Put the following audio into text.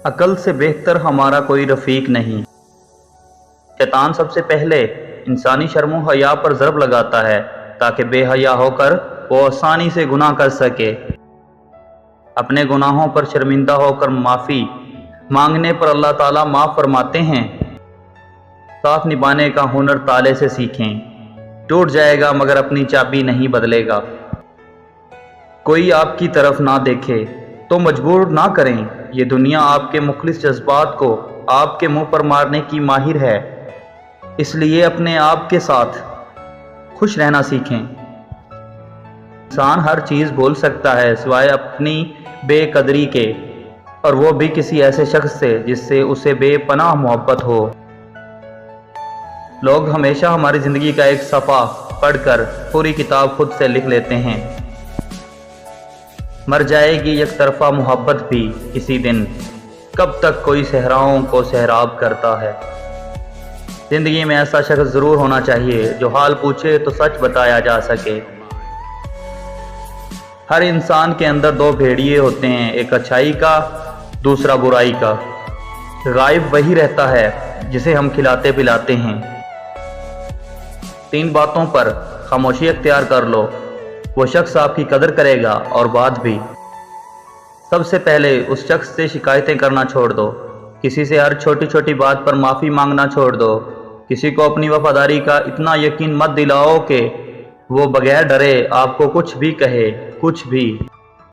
عقل سے بہتر ہمارا کوئی رفیق نہیں۔ شیطان سب سے پہلے انسانی شرم و حیا پر ضرب لگاتا ہے تاکہ بے حیا ہو کر وہ آسانی سے گناہ کر سکے۔ اپنے گناہوں پر شرمندہ ہو کر معافی مانگنے پر اللہ تعالیٰ معاف فرماتے ہیں۔ ساتھ نبھانے کا ہنر تالے سے سیکھیں، ٹوٹ جائے گا مگر اپنی چابی نہیں بدلے گا۔ کوئی آپ کی طرف نہ دیکھے تو مجبور نہ کریں، یہ دنیا آپ کے مخلص جذبات کو آپ کے منہ پر مارنے کی ماہر ہے، اس لیے اپنے آپ کے ساتھ خوش رہنا سیکھیں۔ انسان ہر چیز بھول سکتا ہے سوائے اپنی بے قدری کے، اور وہ بھی کسی ایسے شخص سے جس سے اسے بے پناہ محبت ہو۔ لوگ ہمیشہ ہماری زندگی کا ایک صفحہ پڑھ کر پوری کتاب خود سے لکھ لیتے ہیں۔ مر جائے گی یک طرفہ محبت بھی کسی دن، کب تک کوئی صحراؤں کو سیراب کرتا ہے۔ زندگی میں ایسا شخص ضرور ہونا چاہیے جو حال پوچھے تو سچ بتایا جا سکے۔ ہر انسان کے اندر دو بھیڑیے ہوتے ہیں، ایک اچھائی کا، دوسرا برائی کا۔ غائب وہی رہتا ہے جسے ہم کھلاتے پلاتے ہیں۔ 3 باتوں پر خاموشی اختیار کر لو، وہ شخص آپ کی قدر کرے گا اور بات بھی۔ سب سے پہلے اس شخص سے شکایتیں کرنا چھوڑ دو، کسی سے ہر چھوٹی چھوٹی بات پر معافی مانگنا چھوڑ دو۔ کسی کو اپنی وفاداری کا اتنا یقین مت دلاؤ کہ وہ بغیر ڈرے آپ کو کچھ بھی کہے، کچھ بھی۔